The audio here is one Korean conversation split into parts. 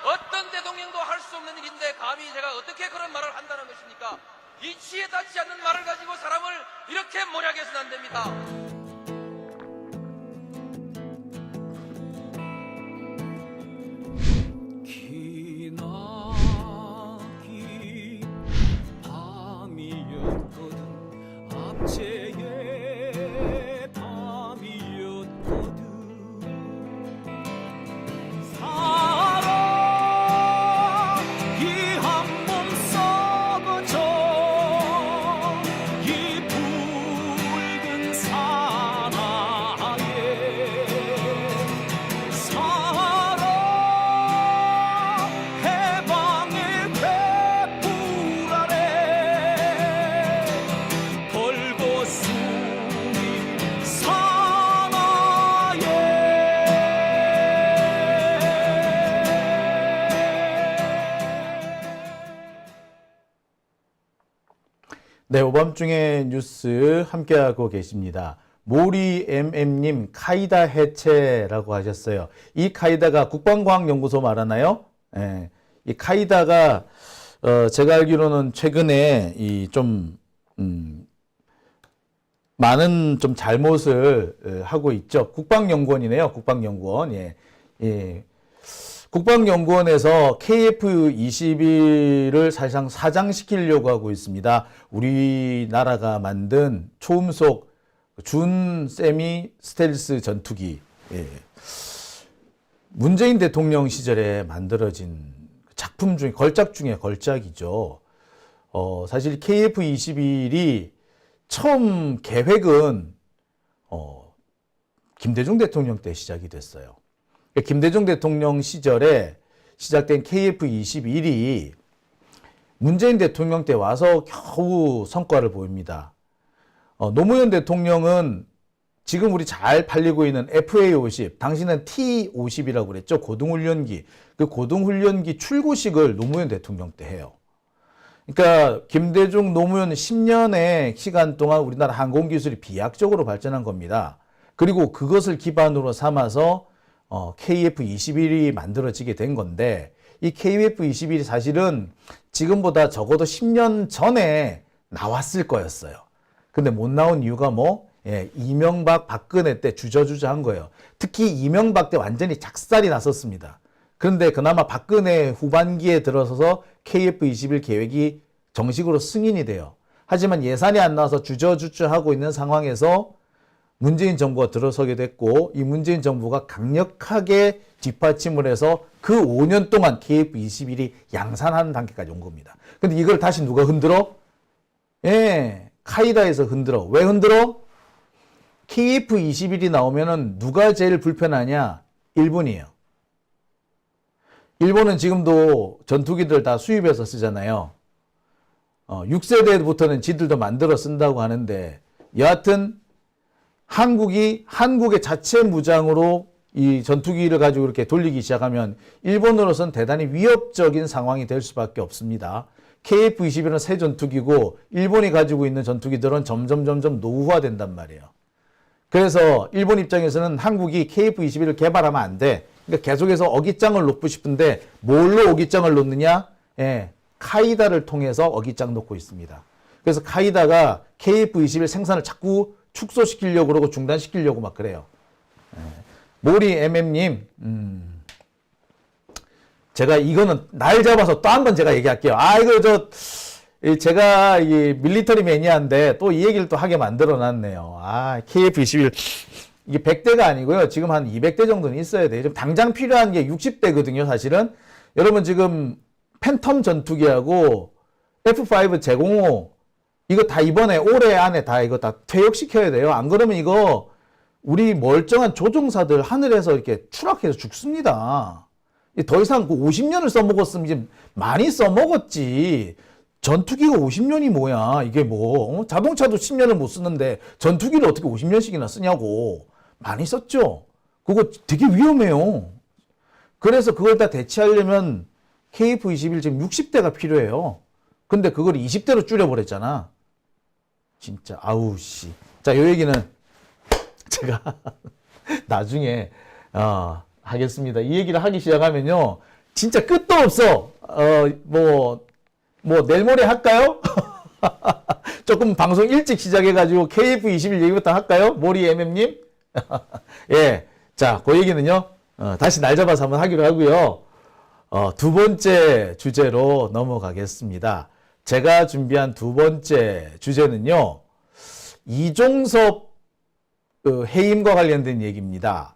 어떤 대통령도 할 수 없는 일인데 감히 제가 어떻게 그런 말을 한다는 것입니까? 이치에 닿지 않는 말을 가지고 사람을 이렇게 몰약해서는 안 됩니다. 기나긴 밤이었거든. 압제의 밤이었거든. 사랑이 한몸 썩어져 이 붉은 사나에 사랑 해방의 횃불 아래 걸고 숨이 사나에. 네, 오밤중의 뉴스 함께하고 계십니다. 모리MM님 카이다 해체라고 하셨어요. 이 카이다가 국방과학연구소 말하나요? 예, 이 카이다가 제가 알기로는 최근에 많은 좀 잘못을 하고 있죠. 국방연구원이네요. 국방연구원. 예, 예. 국방연구원에서 KF-21을 사실상 사장시키려고 하고 있습니다. 우리나라가 만든 초음속 준 세미 스텔스 전투기. 예. 문재인 대통령 시절에 만들어진 작품 중에 걸작 중에 걸작이죠. 사실 KF-21이 처음 계획은 김대중 대통령 때 시작이 됐어요. 김대중 대통령 시절에 시작된 KF-21이 문재인 대통령 때 와서 겨우 성과를 보입니다. 노무현 대통령은 지금 우리 잘 팔리고 있는 FA-50, 당시는 T-50이라고 그랬죠. 고등훈련기. 그 고등훈련기 출고식을 노무현 대통령 때 해요. 그러니까 김대중, 노무현 10년의 시간 동안 우리나라 항공기술이 비약적으로 발전한 겁니다. 그리고 그것을 기반으로 삼아서 KF-21이 만들어지게 된 건데, 이 KF-21이 사실은 지금보다 적어도 10년 전에 나왔을 거였어요. 근데 못 나온 이유가 이명박, 박근혜 때 주저주저한 거예요. 특히 이명박 때 완전히 작살이 났었습니다. 그런데 그나마 박근혜 후반기에 들어서서 KF-21 계획이 정식으로 승인이 돼요. 하지만 예산이 안 나와서 주저주저하고 있는 상황에서 문재인 정부가 들어서게 됐고, 이 문재인 정부가 강력하게 뒷받침을 해서 그 5년 동안 KF-21이 양산하는 단계까지 온 겁니다. 근데 이걸 다시 누가 흔들어? 예, 카이다에서 흔들어. 왜 흔들어? KF-21이 나오면은 누가 제일 불편하냐? 일본이에요. 일본은 지금도 전투기들 다 수입해서 쓰잖아요. 6세대부터는 지들도 만들어 쓴다고 하는데, 여하튼 한국의 자체 무장으로 이 전투기를 가지고 이렇게 돌리기 시작하면 일본으로서는 대단히 위협적인 상황이 될 수밖에 없습니다. KF-21은 새 전투기고 일본이 가지고 있는 전투기들은 점점 노후화된단 말이에요. 그래서 일본 입장에서는 한국이 KF-21을 개발하면 안 돼. 그러니까 계속해서 어깃장을 놓고 싶은데 뭘로 어깃장을 놓느냐? 예, 카이다를 통해서 어깃장 놓고 있습니다. 그래서 카이다가 KF-21 생산을 자꾸 축소시키려고 그러고 중단시키려고 막 그래요. 예. 모리MM님, 제가 이거는 날 잡아서 또 한 번 제가 얘기할게요. 제가 이 밀리터리 매니아인데 또 이 얘기를 또 하게 만들어 놨네요. KF-21 이게 100대가 아니고요. 지금 한 200대 정도는 있어야 돼요. 지금 당장 필요한 게 60대거든요, 사실은. 여러분 지금 팬텀 전투기하고 F5 제공호 이거 다 이번에 올해 안에 다 이거 다 퇴역시켜야 돼요. 안 그러면 이거 우리 멀쩡한 조종사들 하늘에서 이렇게 추락해서 죽습니다. 더 이상 그 50년을 써먹었으면 이제 많이 써먹었지. 전투기가 50년이 뭐야. 이게 자동차도 10년을 못 쓰는데 전투기를 어떻게 50년씩이나 쓰냐고. 많이 썼죠. 그거 되게 위험해요. 그래서 그걸 다 대체하려면 KF-21 지금 60대가 필요해요. 근데 그걸 20대로 줄여버렸잖아. 진짜 아우씨. 자, 요 얘기는 제가 나중에 하겠습니다. 이 얘기를 하기 시작하면요. 진짜 끝도 없어. 내일 모레 할까요? 조금 방송 일찍 시작해가지고 KF21 얘기부터 할까요? 모리 MM님? 예. 자, 그 얘기는요, 다시 날 잡아서 한번 하기로 하고요. 두 번째 주제로 넘어가겠습니다. 제가 준비한 두 번째 주제는요, 이종섭 해임과 관련된 얘기입니다.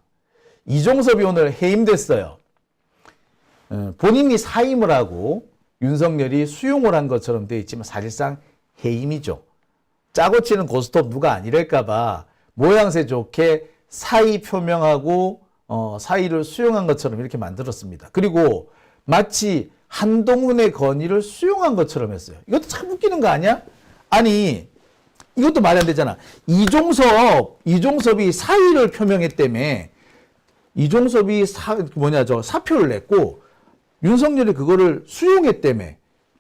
이종섭이 오늘 해임됐어요. 본인이 사임을 하고 윤석열이 수용을 한 것처럼 되어 있지만 사실상 해임이죠. 짜고 치는 고스톱 누가 아니랄까봐 모양새 좋게 사의 표명하고 사의를 수용한 것처럼 이렇게 만들었습니다. 그리고 마치 한동훈의 건의를 수용한 것처럼 했어요. 이것도 참 웃기는 거 아니야? 아니, 이것도 말이 안 되잖아. 이종섭이 사의를 표명했다며. 이종섭이 사표를 냈고 윤석열이 그거를 수용했다며.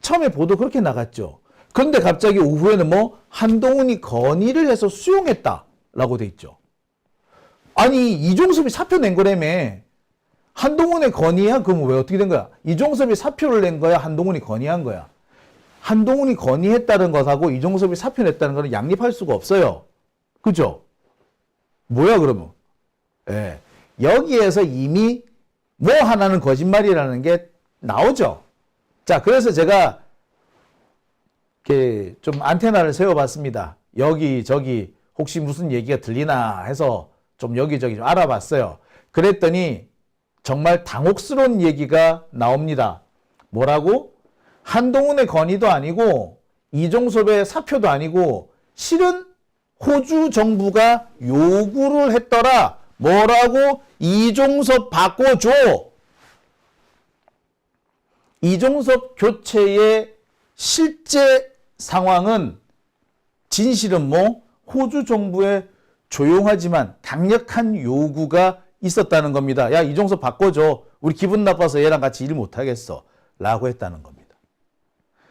처음에 보도 그렇게 나갔죠. 그런데 갑자기 오후에는 한동훈이 건의를 해서 수용했다라고 돼 있죠. 아니, 이종섭이 사표 낸 거라며. 한동훈의 건의야? 그럼 왜 어떻게 된 거야? 이종섭이 사표를 낸 거야? 한동훈이 건의한 거야? 한동훈이 건의했다는 것하고 이종섭이 사표 냈다는 거는 양립할 수가 없어요. 그죠? 뭐야 그러면? 예. 여기에서 이미 하나는 거짓말이라는 게 나오죠. 자, 그래서 제가 이렇게 좀 안테나를 세워봤습니다. 여기저기 혹시 무슨 얘기가 들리나 해서 좀 여기저기 좀 알아봤어요. 그랬더니 정말 당혹스러운 얘기가 나옵니다. 뭐라고? 한동훈의 건의도 아니고 이종섭의 사표도 아니고 실은 호주 정부가 요구를 했더라. 뭐라고? 이종섭 바꿔줘. 이종섭 교체의 실제 상황은 진실은 호주 정부의 조용하지만 강력한 요구가 있었다는 겁니다. 야, 이종섭 바꿔줘. 우리 기분 나빠서 얘랑 같이 일 못하겠어. 라고 했다는 겁니다.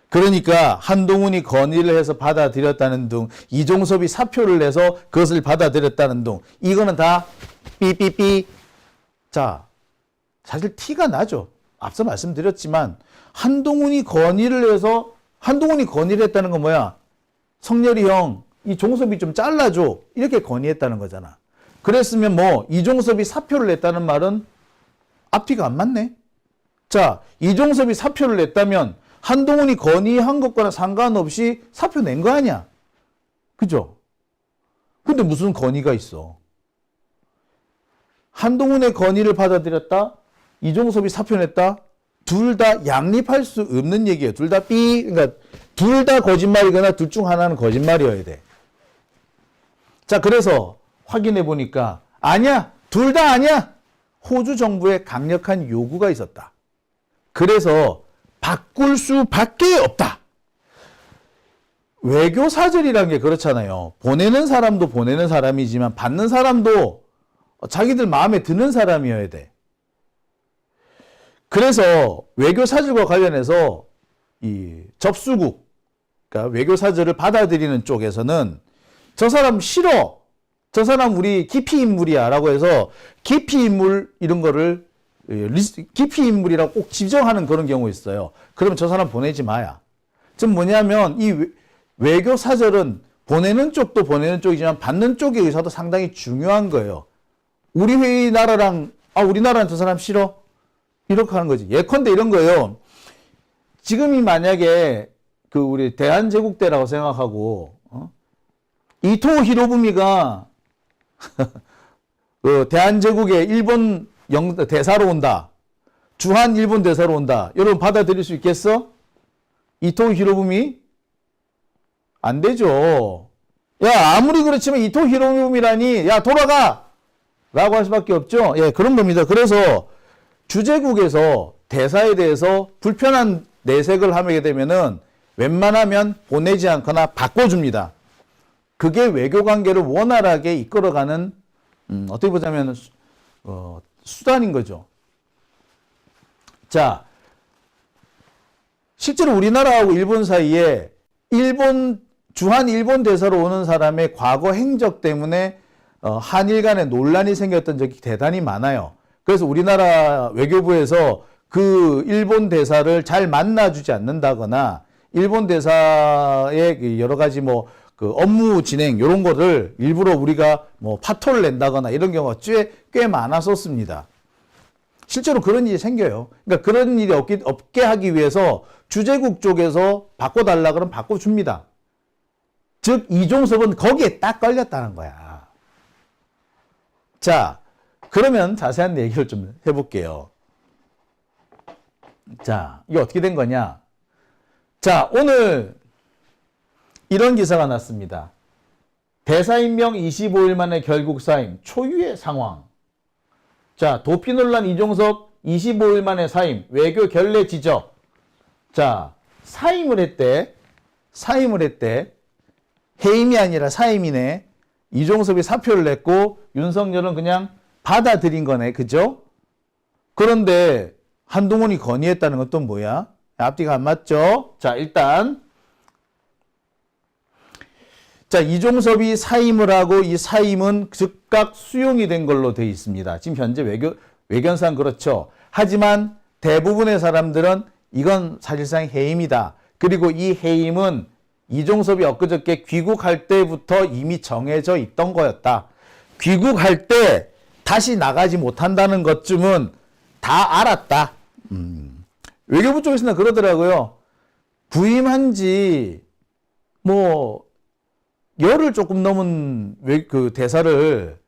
그러니까 한동훈이 건의를 해서 받아들였다는 등 이종섭이 사표를 내서 그것을 받아들였다는 등 이거는 다 삐삐삐. 자, 사실 티가 나죠. 앞서 말씀드렸지만 한동훈이 건의를 했다는 건 뭐야? 성렬이 형, 이 종섭이 좀 잘라줘. 이렇게 건의했다는 거잖아. 그랬으면 이종섭이 사표를 냈다는 말은 앞뒤가 안 맞네. 자, 이종섭이 사표를 냈다면 한동훈이 건의한 것과는 상관없이 사표 낸 거 아니야. 그죠? 근데 무슨 건의가 있어? 한동훈의 건의를 받아들였다? 이종섭이 사표 냈다? 둘 다 양립할 수 없는 얘기예요. 둘 다 그러니까 둘 다 거짓말이거나 둘 중 하나는 거짓말이어야 돼. 자, 그래서 확인해 보니까 아니야. 둘 다 아니야. 호주 정부의 강력한 요구가 있었다. 그래서 바꿀 수밖에 없다. 외교 사절이라는 게 그렇잖아요. 보내는 사람도 보내는 사람이지만 받는 사람도 자기들 마음에 드는 사람이어야 돼. 그래서 외교 사절과 관련해서 이 접수국, 그러니까 외교 사절을 받아들이는 쪽에서는 저 사람 싫어. 저 사람 우리 기피 인물이야. 라고 해서 기피 인물 이런 거를 기피 인물이라고 꼭 지정하는 그런 경우 있어요. 그러면 저 사람 보내지 마야. 지금 뭐냐면 이 외교 사절은 보내는 쪽도 보내는 쪽이지만 받는 쪽의 의사도 상당히 중요한 거예요. 우리나라랑 저 사람 싫어? 이렇게 하는 거지. 예컨대 이런 거예요. 지금이 만약에 우리 대한제국 때라고 생각하고 이토 히로부미가 대한제국에 일본 대사로 온다. 주한 일본 대사로 온다. 여러분 받아들일 수 있겠어? 이토 히로부미? 안 되죠. 야, 아무리 그렇지만 이토 히로부미라니, 야, 돌아가! 라고 할 수밖에 없죠. 예, 그런 겁니다. 그래서 주재국에서 대사에 대해서 불편한 내색을 하게 되면은 웬만하면 보내지 않거나 바꿔줍니다. 그게 외교 관계를 원활하게 이끌어가는, 어떻게 보자면, 수단인 거죠. 자, 실제로 우리나라하고 일본 사이에 주한 일본 대사로 오는 사람의 과거 행적 때문에 한일 간에 논란이 생겼던 적이 대단히 많아요. 그래서 우리나라 외교부에서 그 일본 대사를 잘 만나주지 않는다거나 일본 대사의 그 여러 가지 뭐 그 업무 진행 이런 거를 일부러 우리가 뭐 파토를 낸다거나 이런 경우가 꽤 많았었습니다. 실제로 그런 일이 생겨요. 그러니까 그런 일이 없게 하기 위해서 주재국 쪽에서 바꿔달라 그러면 바꿔줍니다. 즉 이종섭은 거기에 딱 걸렸다는 거야. 자, 그러면 자세한 얘기를 좀 해볼게요. 자, 이게 어떻게 된 거냐? 자, 오늘 이런 기사가 났습니다. 대사 임명 25일 만에 결국 사임, 초유의 상황. 자, 도피 논란 이종섭 25일 만에 사임, 외교 결례 지적. 자, 사임을 했대. 해임이 아니라 사임이네. 이종섭이 사표를 냈고 윤석열은 그냥 받아들인 거네. 그죠? 그런데 한동훈이 건의했다는 건 또 뭐야? 앞뒤가 안 맞죠? 자, 일단 자, 이종섭이 사임을 하고 이 사임은 즉각 수용이 된 걸로 되어 있습니다. 지금 현재 외견상 그렇죠. 하지만 대부분의 사람들은 이건 사실상 해임이다. 그리고 이 해임은 이종섭이 엊그저께 귀국할 때부터 이미 정해져 있던 거였다. 귀국할 때 다시 나가지 못한다는 것쯤은 다 알았다. 외교부 쪽에서는 그러더라고요. 부임한 지 뭐 열흘 조금 넘은 그 대사를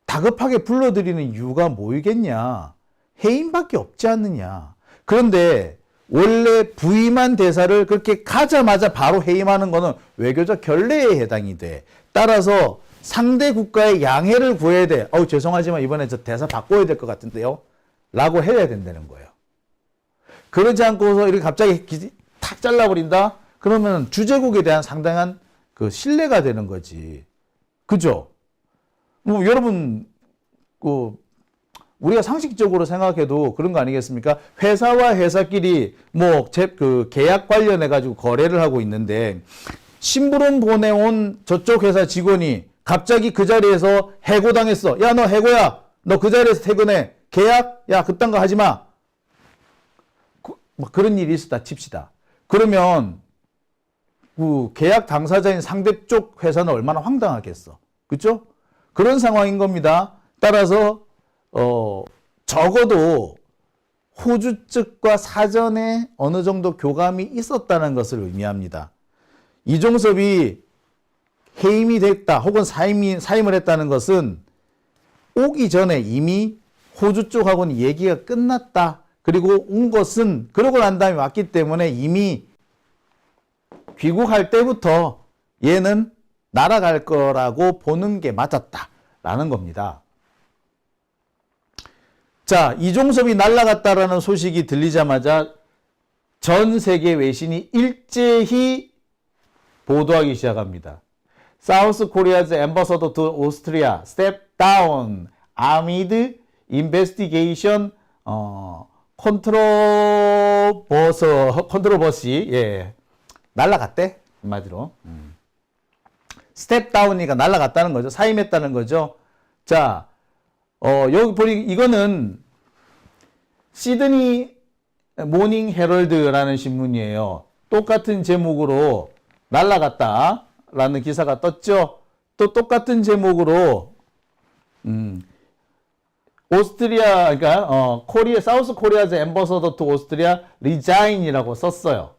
다급하게 불러들이는 이유가 뭐이겠냐. 해임밖에 없지 않느냐. 그런데 원래 부임한 대사를 그렇게 가자마자 바로 해임하는 거는 외교적 결례에 해당이 돼. 따라서 상대 국가의 양해를 구해야 돼. 죄송하지만 이번에 저 대사 바꿔야 될 것 같은데요. 라고 해야 된다는 거예요. 그러지 않고서 이렇게 갑자기 탁 잘라버린다? 그러면 주재국에 대한 상당한 그 신뢰가 되는 거지. 그죠? 뭐 여러분 우리가 상식적으로 생각해도 그런 거 아니겠습니까? 회사와 회사끼리 뭐 그 계약 관련해 가지고 거래를 하고 있는데 심부름 보내온 저쪽 회사 직원이 갑자기 그 자리에서 해고당했어. 야, 너 해고야. 너 그 자리에서 퇴근해. 계약? 야, 그딴 거 하지 마. 뭐 그런 일이 있었다 칩시다. 그러면 그 계약 당사자인 상대 쪽 회사는 얼마나 황당하겠어. 그렇죠? 그런 상황인 겁니다. 따라서 적어도 호주 측과 사전에 어느 정도 교감이 있었다는 것을 의미합니다. 이종섭이 해임이 됐다 혹은 사임을 했다는 것은 오기 전에 이미 호주 쪽하고는 얘기가 끝났다. 그리고 온 것은 그러고 난 다음에 왔기 때문에 이미 귀국할 때부터 얘는 날아갈 거라고 보는 게 맞았다라는 겁니다. 자, 이종섭이 날아갔다라는 소식이 들리자마자 전 세계 외신이 일제히 보도하기 시작합니다. South Korea's ambassador to Austria stepped down amid investigation 컨트로버시. 예. 날라갔대. 한마디로. 스텝 다운이니까 날라갔다는 거죠. 사임했다는 거죠. 자, 여기 보니 이거는 시드니 모닝 헤럴드라는 신문이에요. 똑같은 제목으로 날라갔다라는 기사가 떴죠. 또 똑같은 제목으로 오스트리아, 그러니까 코리아 사우스 코리아즈 엠버서더 투 오스트리아 리자인이라고 썼어요.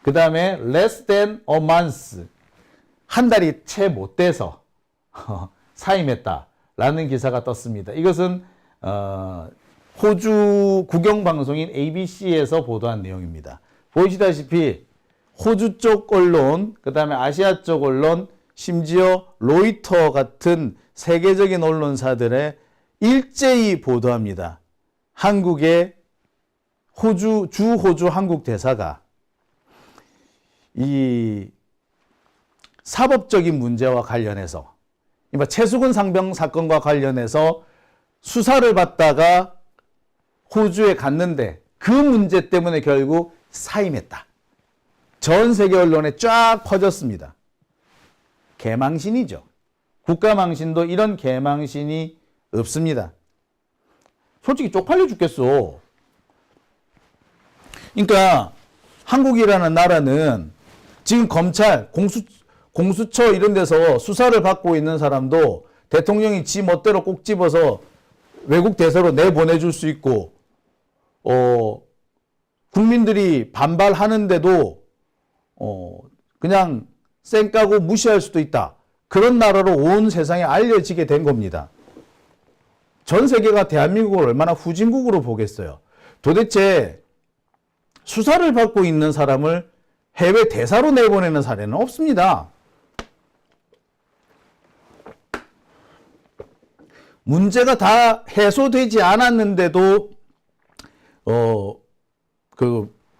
그 다음에 less than a month, 한 달이 채 못 돼서 사임했다라는 기사가 떴습니다. 이것은 호주 국영방송인 ABC에서 보도한 내용입니다. 보시다시피 호주 쪽 언론, 그 다음에 아시아 쪽 언론, 심지어 로이터 같은 세계적인 언론사들의 일제히 보도합니다. 한국의 주 호주 한국 대사가 이 사법적인 문제와 관련해서, 최수근 상병 사건과 관련해서 수사를 받다가 호주에 갔는데 그 문제 때문에 결국 사임했다. 전 세계 언론에 쫙 퍼졌습니다. 개망신이죠. 국가망신도 이런 개망신이 없습니다. 솔직히 쪽팔려 죽겠어. 그러니까 한국이라는 나라는 지금 검찰, 공수처 이런 데서 수사를 받고 있는 사람도 대통령이 지 멋대로 꼭 집어서 외국 대사로 내보내줄 수 있고, 국민들이 반발하는데도, 그냥 쌩까고 무시할 수도 있다. 그런 나라로 온 세상에 알려지게 된 겁니다. 전 세계가 대한민국을 얼마나 후진국으로 보겠어요. 도대체 수사를 받고 있는 사람을 해외 대사로 내보내는 사례는 없습니다. 문제가 다 해소되지 않았는데도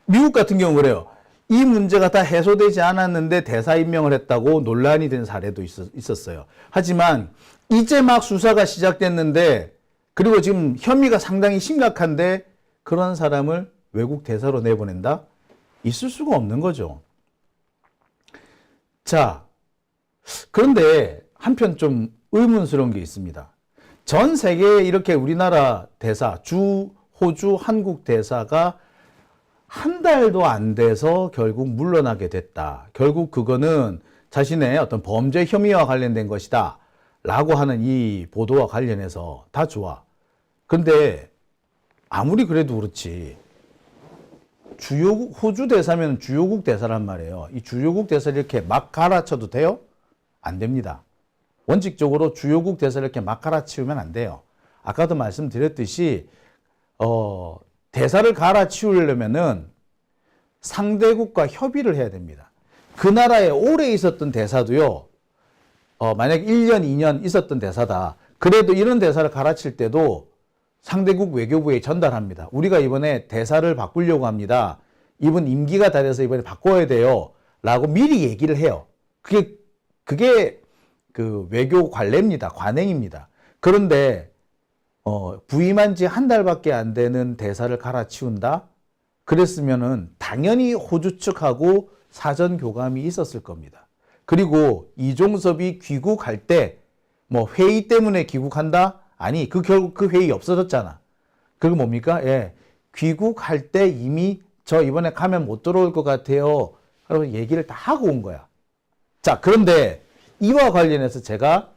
미국 같은 경우 그래요. 이 문제가 다 해소되지 않았는데 대사 임명을 했다고 논란이 된 사례도 있었어요. 하지만 이제 막 수사가 시작됐는데, 그리고 지금 혐의가 상당히 심각한데 그런 사람을 외국 대사로 내보낸다? 있을 수가 없는 거죠. 자, 그런데 한편 좀 의문스러운 게 있습니다. 전 세계에 이렇게 우리나라 대사, 호주, 한국 대사가 한 달도 안 돼서 결국 물러나게 됐다. 결국 그거는 자신의 어떤 범죄 혐의와 관련된 것이다. 라고 하는 이 보도와 관련해서 다 좋아. 근데 아무리 그래도 그렇지. 호주 대사면 주요국 대사란 말이에요. 이 주요국 대사를 이렇게 막 갈아쳐도 돼요? 안 됩니다. 원칙적으로 주요국 대사를 이렇게 막 갈아치우면 안 돼요. 아까도 말씀드렸듯이, 대사를 갈아치우려면은 상대국과 협의를 해야 됩니다. 그 나라에 오래 있었던 대사도요, 만약 1년, 2년 있었던 대사다. 그래도 이런 대사를 갈아칠 때도 상대국 외교부에 전달합니다. 우리가 이번에 대사를 바꾸려고 합니다. 이번 임기가 다 돼서 이번에 바꿔야 돼요. 라고 미리 얘기를 해요. 그게 그 외교 관례입니다. 관행입니다. 그런데, 부임한 지 한 달밖에 안 되는 대사를 갈아치운다? 그랬으면은 당연히 호주 측하고 사전 교감이 있었을 겁니다. 그리고 이종섭이 귀국할 때, 회의 때문에 귀국한다? 아니, 결국 그 회의 없어졌잖아. 그거 뭡니까? 예. 귀국할 때 이미 저 이번에 가면 못 들어올 것 같아요. 그러고 얘기를 다 하고 온 거야. 자, 그런데 이와 관련해서 제가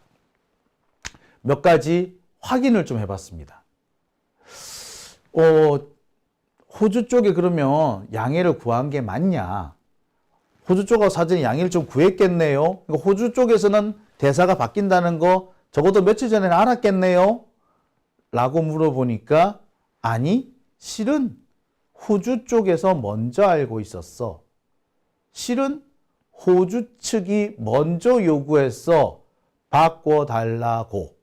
몇 가지 확인을 좀 해봤습니다. 호주 쪽에 그러면 양해를 구한 게 맞냐? 호주 쪽하고 사전에 양해를 좀 구했겠네요. 그러니까 호주 쪽에서는 대사가 바뀐다는 거 적어도 며칠 전에는 알았겠네요. 라고 물어보니까 아니, 실은 호주 쪽에서 먼저 알고 있었어. 실은 호주 측이 먼저 요구했어. 바꿔달라고.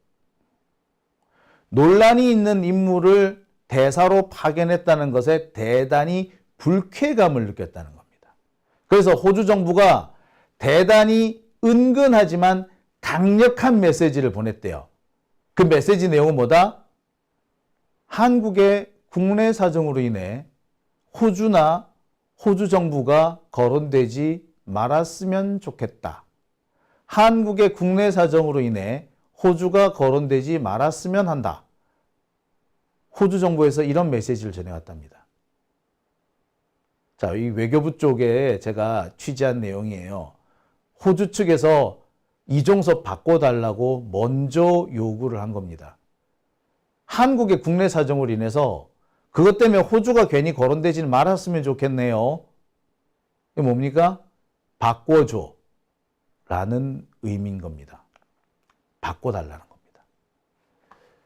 논란이 있는 인물을 대사로 파견했다는 것에 대단히 불쾌감을 느꼈다는 겁니다. 그래서 호주 정부가 대단히 은근하지만 강력한 메시지를 보냈대요. 그 메시지 내용은 뭐다? 한국의 국내 사정으로 인해 호주나 호주 정부가 거론되지 말았으면 좋겠다. 한국의 국내 사정으로 인해 호주가 거론되지 말았으면 한다. 호주 정부에서 이런 메시지를 전해왔답니다. 자, 이 외교부 쪽에 제가 취재한 내용이에요. 호주 측에서 이종섭 바꿔달라고 먼저 요구를 한 겁니다. 한국의 국내 사정으로 인해서 그것 때문에 호주가 괜히 거론되지는 말았으면 좋겠네요. 이게 뭡니까? 바꿔줘 라는 의미인 겁니다. 바꿔달라는 겁니다.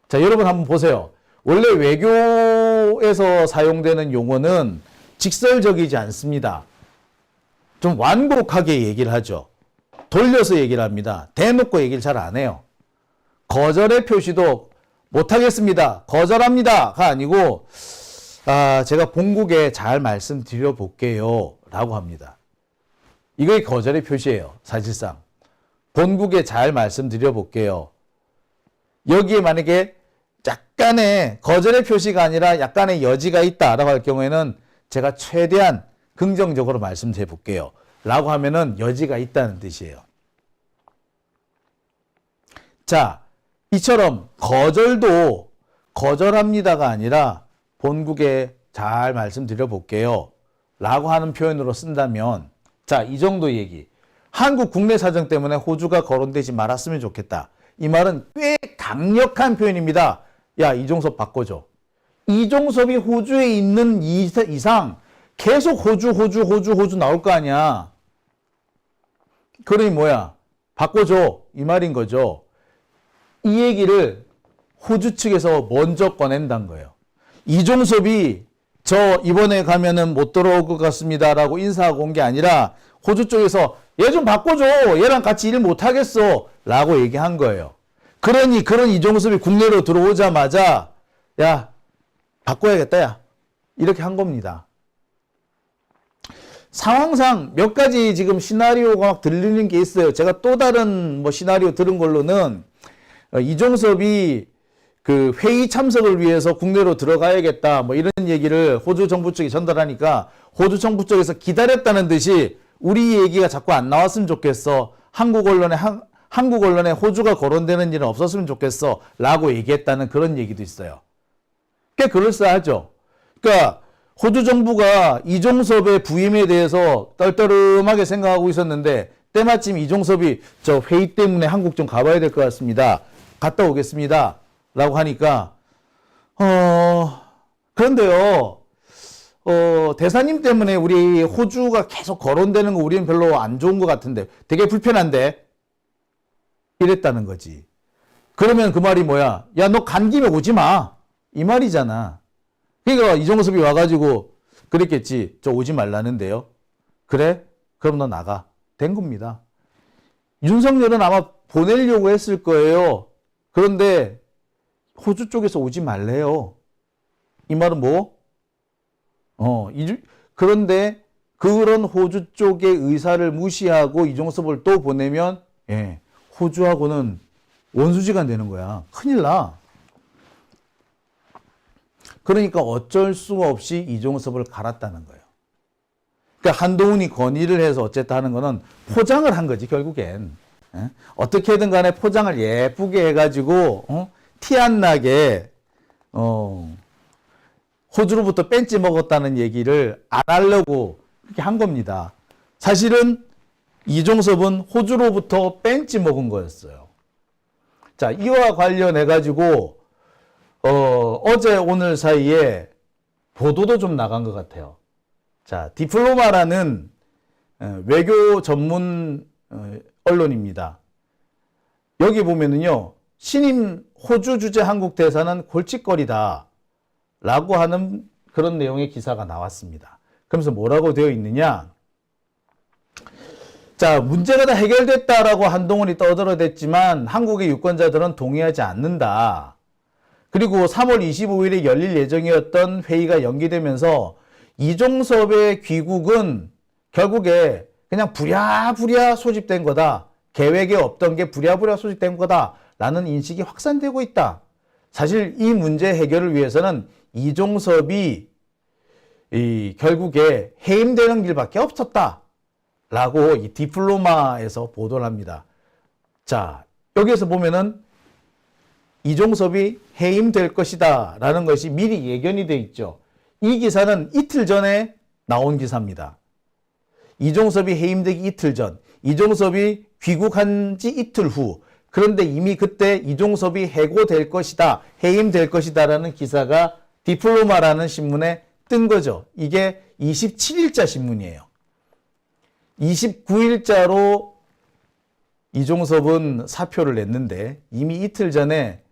자, 여러분 한번 보세요. 원래 외교에서 사용되는 용어는 직설적이지 않습니다. 좀 완곡하게 얘기를 하죠. 돌려서 얘기를 합니다. 대놓고 얘기를 잘 안 해요. 거절의 표시도 못하겠습니다. 거절합니다가 아니고 제가 본국에 잘 말씀드려 볼게요 라고 합니다. 이게 거절의 표시예요. 사실상. 본국에 잘 말씀드려 볼게요. 여기에 만약에 약간의 거절의 표시가 아니라 약간의 여지가 있다라고 할 경우에는 제가 최대한 긍정적으로 말씀드려 볼게요 라고 하면은 여지가 있다는 뜻이에요. 자, 이처럼 거절도 거절합니다가 아니라 본국에 잘 말씀드려 볼게요 라고 하는 표현으로 쓴다면, 자, 이 정도 얘기. 한국 국내 사정 때문에 호주가 거론되지 말았으면 좋겠다. 이 말은 꽤 강력한 표현입니다. 야, 이종섭 바꿔줘. 이종섭이 호주에 있는 이상 계속 호주 나올 거 아니야. 그러니 뭐야? 바꿔줘. 이 말인 거죠. 이 얘기를 호주 측에서 먼저 꺼낸다는 거예요. 이종섭이 저 이번에 가면은 못 들어올 것 같습니다 라고 인사하고 온 게 아니라 호주 쪽에서 얘 좀 바꿔줘. 얘랑 같이 일 못하겠어 라고 얘기한 거예요. 그러니 그런 이종섭이 국내로 들어오자마자 야, 바꿔야겠다 야. 이렇게 한 겁니다. 상황상 몇 가지 지금 시나리오가 막 들리는 게 있어요. 제가 또 다른 뭐 시나리오 들은 걸로는 이종섭이 그 회의 참석을 위해서 국내로 들어가야겠다 뭐 이런 얘기를 호주 정부 쪽에 전달하니까 호주 정부 쪽에서 기다렸다는 듯이 우리 얘기가 자꾸 안 나왔으면 좋겠어. 한국 언론에 호주가 거론되는 일은 없었으면 좋겠어 라고 얘기했다는 그런 얘기도 있어요. 꽤 그럴싸하죠. 그러니까 호주 정부가 이종섭의 부임에 대해서 떨떠름하게 생각하고 있었는데 때마침 이종섭이 저 회의 때문에 한국 좀 가봐야 될 것 같습니다. 갔다 오겠습니다. 라고 하니까 그런데요. 대사님 때문에 우리 호주가 계속 거론되는 거 우리는 별로 안 좋은 것 같은데 되게 불편한데 이랬다는 거지. 그러면 그 말이 뭐야? 야, 너 간 김에 오지 마. 이 말이잖아. 그러니까 이종섭이 와가지고 그랬겠지. 저 오지 말라는데요. 그래? 그럼 너 나가. 된 겁니다. 윤석열은 아마 보내려고 했을 거예요. 그런데 호주 쪽에서 오지 말래요. 이 말은 뭐? 그런데 그런 호주 쪽의 의사를 무시하고 이종섭을 또 보내면 예, 호주하고는 원수지간 되는 거야. 큰일 나. 그러니까 어쩔 수 없이 이종섭을 갈았다는 거예요. 그러니까 한동훈이 건의를 해서 어쨌든 하는 거는 포장을 한 거지 결국엔. 예? 어떻게든 간에 포장을 예쁘게 해가지고 티 안 나게 호주로부터 뺀지 먹었다는 얘기를 안 하려고 그렇게 한 겁니다. 사실은 이종섭은 호주로부터 뺀지 먹은 거였어요. 자, 이와 관련해 가지고 어제 오늘 사이에 보도도 좀 나간 것 같아요. 자, 디플로마라는 외교 전문 언론입니다. 여기 보면은요, 신임 호주 주재 한국 대사는 골칫거리다 라고 하는 그런 내용의 기사가 나왔습니다. 그러면서 뭐라고 되어 있느냐? 자, 문제가 다 해결됐다라고 한동훈이 떠들어댔지만 한국의 유권자들은 동의하지 않는다. 그리고 3월 25일에 열릴 예정이었던 회의가 연기되면서 이종섭의 귀국은 결국에 그냥 부랴부랴 소집된 거다. 계획에 없던 게 부랴부랴 소집된 거다라는 인식이 확산되고 있다. 사실 이 문제 해결을 위해서는 이종섭이 결국에 해임되는 길밖에 없었다라고 이 디플로마에서 보도를 합니다. 자, 여기에서 보면은 이종섭이 해임될 것이다 라는 것이 미리 예견이 돼 있죠. 이 기사는 이틀 전에 나온 기사입니다. 이종섭이 해임되기 이틀 전, 이종섭이 귀국한 지 이틀 후, 그런데 이미 그때 이종섭이 해고될 것이다, 해임될 것이다 라는 기사가 디플로마라는 신문에 뜬 거죠. 이게 27일자 신문이에요. 29일자로 이종섭은 사표를 냈는데 이미 이틀 전에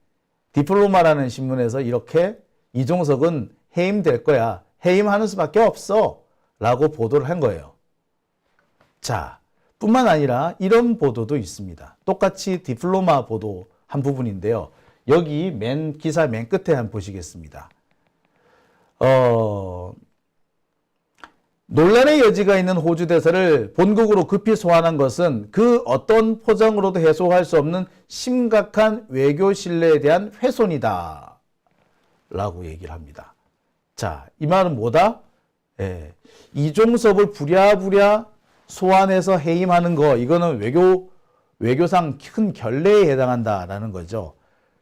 디플로마라는 신문에서 이렇게 이종섭은 해임될 거야. 해임하는 수밖에 없어. 라고 보도를 한 거예요. 자, 뿐만 아니라 이런 보도도 있습니다. 똑같이 디플로마 보도 한 부분인데요. 여기 기사 맨 끝에 한번 보시겠습니다. 논란의 여지가 있는 호주 대사를 본국으로 급히 소환한 것은 그 어떤 포장으로도 해소할 수 없는 심각한 외교 신뢰에 대한 훼손이다. 라고 얘기를 합니다. 자, 이 말은 뭐다? 예, 이종섭을 부랴부랴 소환해서 해임하는 거, 이거는 외교상 큰 결례에 해당한다라는 거죠.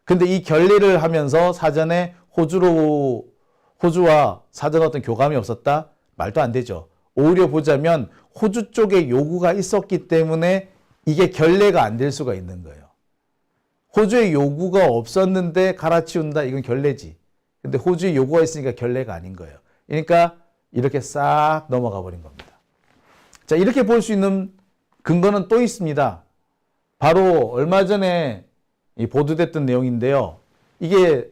근데 이 결례를 하면서 사전에 호주와 사전 어떤 교감이 없었다? 말도 안 되죠. 오히려 보자면 호주 쪽에 요구가 있었기 때문에 이게 결례가 안 될 수가 있는 거예요. 호주에 요구가 없었는데 갈아치운다, 이건 결례지. 근데 호주에 요구가 있으니까 결례가 아닌 거예요. 그러니까 이렇게 싹 넘어가 버린 겁니다. 자, 이렇게 볼 수 있는 근거는 또 있습니다. 바로 얼마 전에 보도됐던 내용인데요. 이게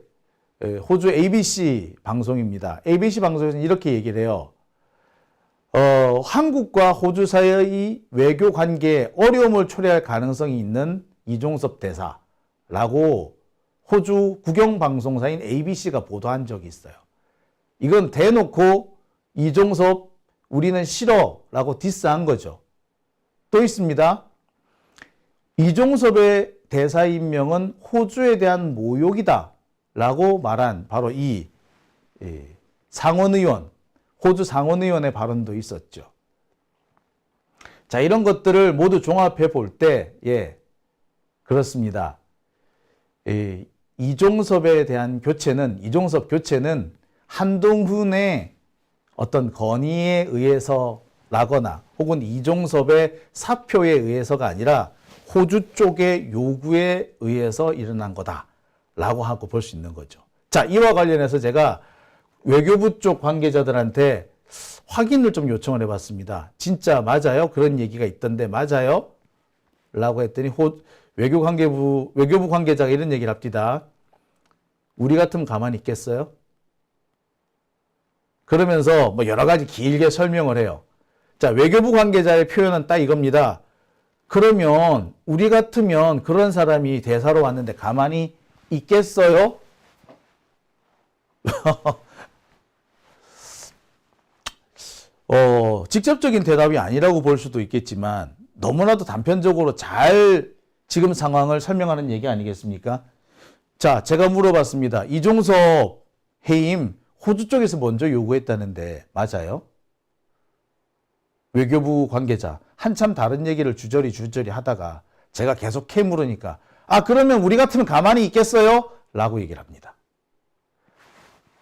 호주 ABC 방송입니다. ABC 방송에서는 이렇게 얘기를 해요. 한국과 호주 사이의 외교 관계에 어려움을 초래할 가능성이 있는 이종섭 대사라고 호주 국영방송사인 ABC가 보도한 적이 있어요. 이건 대놓고 이종섭 우리는 싫어라고 디스한 거죠. 또 있습니다. 이종섭의 대사 임명은 호주에 대한 모욕이다 라고 말한 바로 이 상원의원, 호주 상원의원의 발언도 있었죠. 자, 이런 것들을 모두 종합해 볼 때, 그렇습니다. 이종섭에 대한 이종섭 교체는 한동훈의 어떤 건의에 의해서라거나 혹은 이종섭의 사표에 의해서가 아니라 호주 쪽의 요구에 의해서 일어난 거다라고 하고 볼 수 있는 거죠. 자, 이와 관련해서 제가 외교부 쪽 관계자들한테 확인을 좀 요청을 해봤습니다. 진짜 맞아요? 그런 얘기가 있던데 맞아요? 라고 했더니 외교부 관계자가 이런 얘기를 합니다. 우리 같으면 가만히 있겠어요? 그러면서 뭐 여러 가지 길게 설명을 해요. 자, 외교부 관계자의 표현은 딱 이겁니다. 그러면 우리 같으면 그런 사람이 대사로 왔는데 가만히 있겠어요? 직접적인 대답이 아니라고 볼 수도 있겠지만 너무나도 단편적으로 잘 지금 상황을 설명하는 얘기 아니겠습니까? 자, 제가 물어봤습니다. 이종섭 해임 호주 쪽에서 먼저 요구했다는데 맞아요? 외교부 관계자 한참 다른 얘기를 주저리 하다가 제가 계속 캐물으니까 그러면 우리 같으면 가만히 있겠어요? 라고 얘기를 합니다.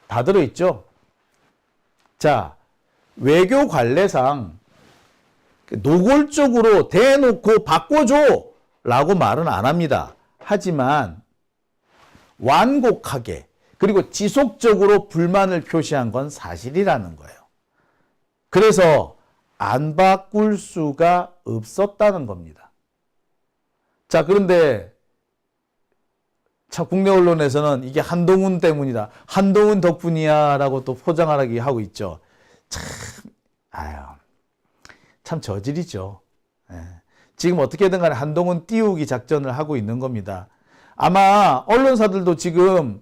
다 들어있죠? 자, 외교 관례상 노골적으로 대놓고 바꿔줘 라고 말은 안 합니다. 하지만 완곡하게 그리고 지속적으로 불만을 표시한 건 사실이라는 거예요. 그래서 안 바꿀 수가 없었다는 겁니다. 자, 그런데 참 국내 언론에서는 이게 한동훈 때문이다. 한동훈 덕분이야 라고 또 포장하기 하고 있죠. 참 저질이죠. 지금 어떻게든 간에 한동훈 띄우기 작전을 하고 있는 겁니다. 아마 언론사들도 지금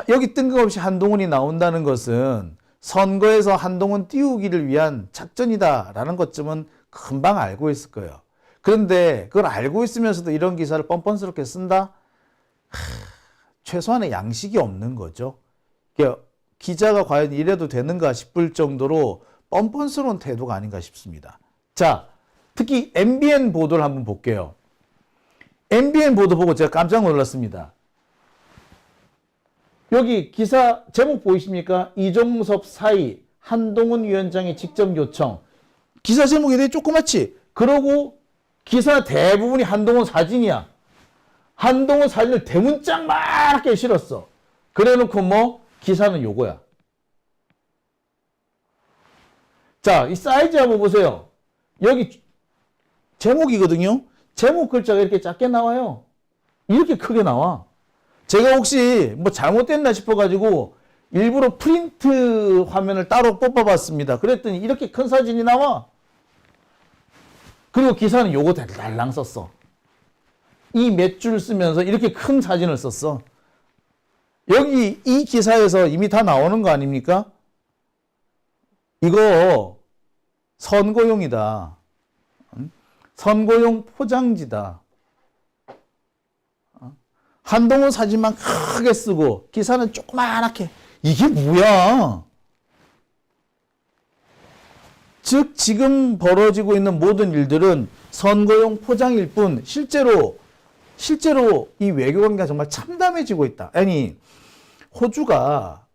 여기 뜬금없이 한동훈이 나온다는 것은 선거에서 한동훈 띄우기를 위한 작전이다라는 것쯤은 금방 알고 있을 거예요. 그런데 그걸 알고 있으면서도 이런 기사를 뻔뻔스럽게 쓴다? 최소한의 양식이 없는 거죠. 기자가 과연 이래도 되는가 싶을 정도로 뻔뻔스러운 태도가 아닌가 싶습니다. 자, 특히 MBN 보도를 한번 볼게요. MBN 보도 보고 제가 깜짝 놀랐습니다. 여기 기사 제목 보이십니까? 이종섭 사의 한동훈 위원장의 직접 요청. 기사 제목이 되게 조그맣지? 그러고 기사 대부분이 한동훈 사진이야. 한동훈 사진을 대문짝만하게 실었어. 그래놓고 뭐 기사는 요거야. 자, 이 사이즈 한번 보세요. 여기 제목이거든요. 제목 글자가 이렇게 작게 나와요. 이렇게 크게 나와. 제가 혹시 뭐 잘못됐나 싶어가지고 일부러 프린트 화면을 따로 뽑아봤습니다. 그랬더니 이렇게 큰 사진이 나와. 그리고 기사는 요거 달랑 썼어. 이 몇 줄 쓰면서 이렇게 큰 사진을 썼어. 여기 이 기사에서 이미 다 나오는 거 아닙니까? 이거 선거용이다. 선거용 포장지다. 한동훈 사진만 크게 쓰고 기사는 조그맣게. 이게 뭐야? 즉 지금 벌어지고 있는 모든 일들은 선거용 포장일 뿐 실제로 이 외교관계가 정말 참담해지고 있다. 아니 호주가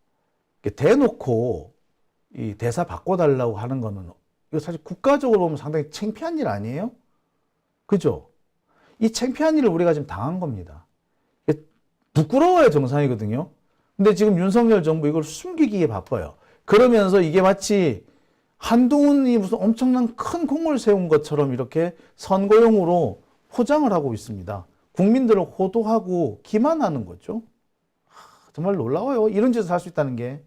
대놓고 이 대사 바꿔달라고 하는 거는 이거 사실 국가적으로 보면 상당히 창피한 일 아니에요? 그죠? 이 창피한 일을 우리가 지금 당한 겁니다. 부끄러워야 정상이거든요. 근데 지금 윤석열 정부 이걸 숨기기에 바빠요. 그러면서 이게 마치 한동훈이 무슨 엄청난 큰 공을 세운 것처럼 이렇게 선거용으로 포장을 하고 있습니다. 국민들을 호도하고 기만하는 거죠. 정말 놀라워요. 이런 짓을 할 수 있다는 게.